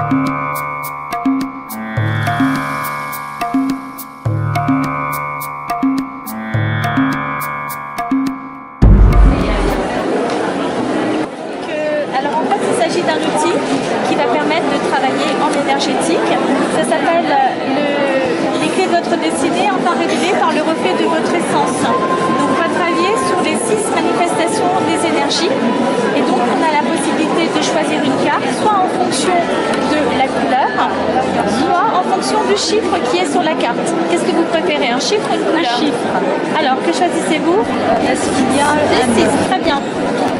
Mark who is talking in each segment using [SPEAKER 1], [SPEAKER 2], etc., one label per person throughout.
[SPEAKER 1] Alors en fait, il s'agit d'un outil qui va permettre de travailler en énergétique. Ça s'appelle les clés de votre destinée en temps régulier par le reflet de votre essence. Donc on va travailler sur les 6 manifestations des énergies. Et donc on a la possibilité de choisir une carte, soit en fonction de la couleur, soit en fonction du chiffre qui est sur la carte. Qu'est-ce que vous préférez, un chiffre ou une couleur?
[SPEAKER 2] Un chiffre.
[SPEAKER 1] Alors que choisissez-vous?
[SPEAKER 2] Est-ce qu'il y a
[SPEAKER 1] Le 6, très bien.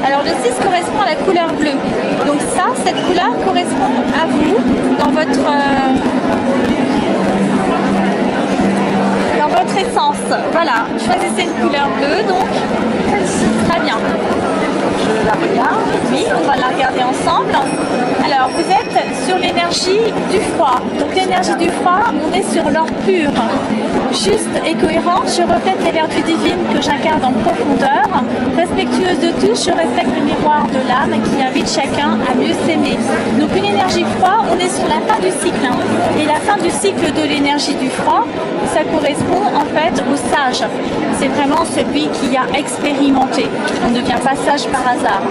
[SPEAKER 1] Alors le 6 correspond à la couleur bleue. Donc ça, cette couleur correspond à vous dans votre essence. Voilà, choisissez une couleur bleue, donc très bien.
[SPEAKER 2] je la regarde?
[SPEAKER 1] Oui, on va la regarder ensemble. Alors, vous êtes sur l'énergie du froid. Donc, l'énergie du froid, on est sur l'or pur. Juste et cohérent, je reflète les vertus divines que j'incarne en profondeur. Respectueuse de tous, je respecte le miroir de l'âme qui invite chacun à mieux s'aimer. Donc, une énergie froid, on est sur la fin du cycle. Et la fin du cycle de l'énergie du froid, ça correspond en fait au sage. C'est vraiment celui qui a expérimenté. On ne devient pas sage par hasard.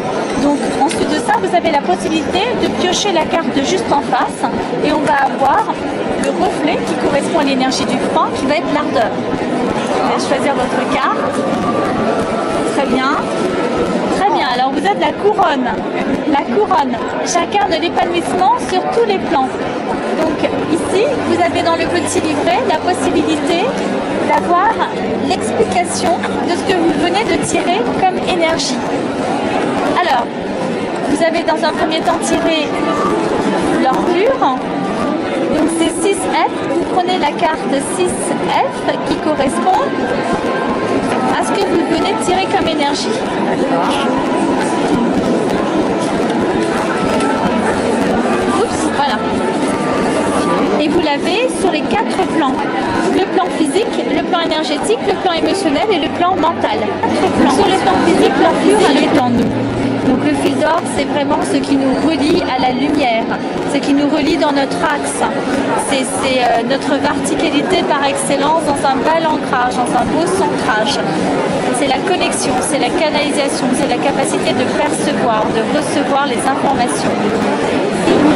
[SPEAKER 1] Donc ensuite de ça, vous avez la possibilité de piocher la carte juste en face et on va avoir le reflet qui correspond à l'énergie du froid qui va être l'ardeur. Vous allez choisir votre carte. Très bien. Très bien. Alors vous êtes la couronne. La couronne. Chacun de l'épanouissement sur tous les plans. Donc ici, vous avez dans le petit livret la possibilité d'avoir l'explication de ce que vous venez de tirer comme énergie. Alors, vous avez dans un premier temps tiré l'or pur. Donc c'est 6F. Vous prenez la carte 6F qui correspond à ce que vous venez de tirer comme énergie. Oups, voilà. Et vous l'avez sur les 4 plans. Le plan physique, le plan énergétique, le plan émotionnel et le plan mental. 4 plans. Sur le plan physique, l'or pur, elle est en nous. Donc le fil d'or, c'est vraiment ce qui nous relie à la lumière, ce qui nous relie dans notre axe. C'est notre verticalité par excellence dans un bel ancrage, dans un beau centrage. C'est la connexion, c'est la canalisation, c'est la capacité de percevoir, de recevoir les informations.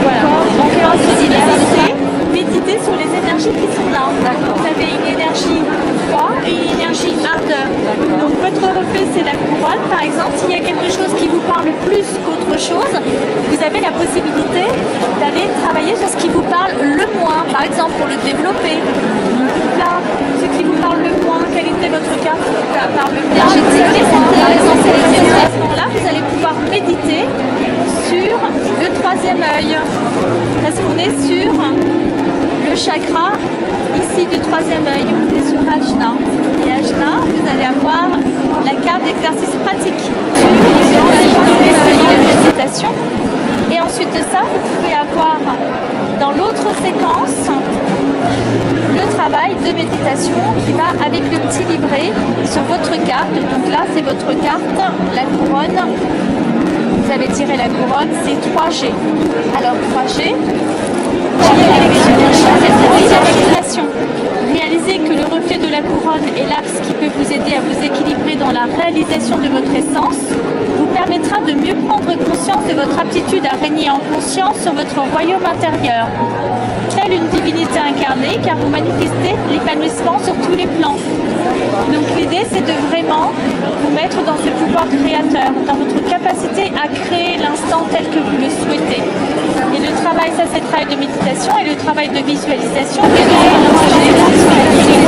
[SPEAKER 1] Voilà. Donc méditer sur les énergies qui sont là. Vous avez une énergie froid et une énergie ardeur. Donc votre reflet, c'est la couronne. Par exemple, s'il y a quelque chose qui vous parle plus qu'autre chose, vous avez la possibilité d'aller travailler sur ce qui vous parle le moins. Par exemple, pour le développer. Là, ce qui vous parle le moins, quelle était votre carte qui vous parle le moins? À ce moment-là, vous allez pouvoir méditer sur le 3e œil. Parce qu'on est sur le chakra ici du 3e œil. On est sur Ajna. Et Ajna, vous allez avoir la carte d'exercice pratique sur la méditation. Et ensuite de ça, vous pouvez avoir dans l'autre séquence le travail de méditation qui va avec le petit livret sur votre carte. Donc là, c'est votre carte, la couronne. Vous avez tiré la couronne, c'est 3G. Alors 3G, réalisez que le reflet de la couronne est l'axe qui peut vous aider à vous équilibrer dans la réalisation de votre essence, vous permettra de mieux prendre conscience de votre aptitude à régner en conscience sur votre royaume intérieur. Telle une divinité incarnée, car vous manifestez l'épanouissement sur tous les plans. Donc l'idée, c'est de vraiment vous mettre dans ce pouvoir créateur, dans votre capacité à créer l'instant tel que vous le souhaitez. Et le travail, ça c'est le travail de méditation, et le travail de visualisation, c'est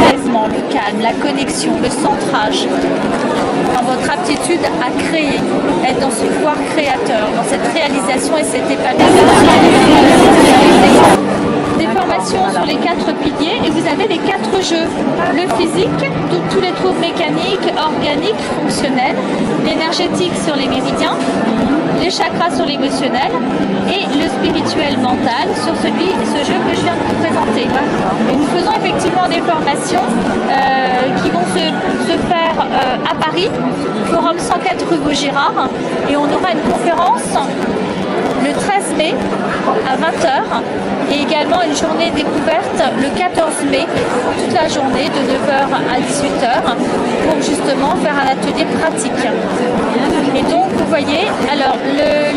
[SPEAKER 1] l'apaisement, le calme, la connexion, le centrage, dans votre aptitude à créer, être dans ce pouvoir créateur, dans cette réalisation et cet épanouissement. Des formations sur les 4 piliers et vous avez les 4 jeux. Le physique, tous les troubles mécaniques, organiques, fonctionnels, l'énergétique sur les méridiens, les chakras sur l'émotionnel et le spirituel mental sur ce jeu que je viens de vous présenter. Et nous faisons effectivement des formations qui vont se faire à Paris, Forum 104 rue Vaugirard, et on aura une conférence le 13 mai à 20 h et également une journée découverte le 14 mai, toute la journée de 9 h à 18 h pour justement faire un atelier pratique. Et donc vous voyez, alors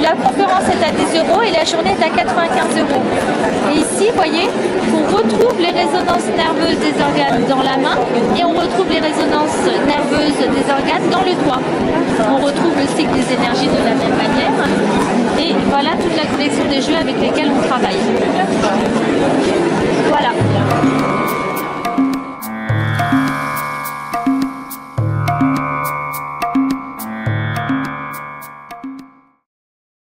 [SPEAKER 1] la conférence est à 10 € et la journée est à 95 €. Et ici, vous voyez, on retrouve les résonances nerveuses des organes dans la main et on retrouve les résonances nerveuses des organes dans le doigt. On retrouve le cycle des énergies de la même manière. Et voilà toute la collection des jeux avec lesquels on travaille. Voilà.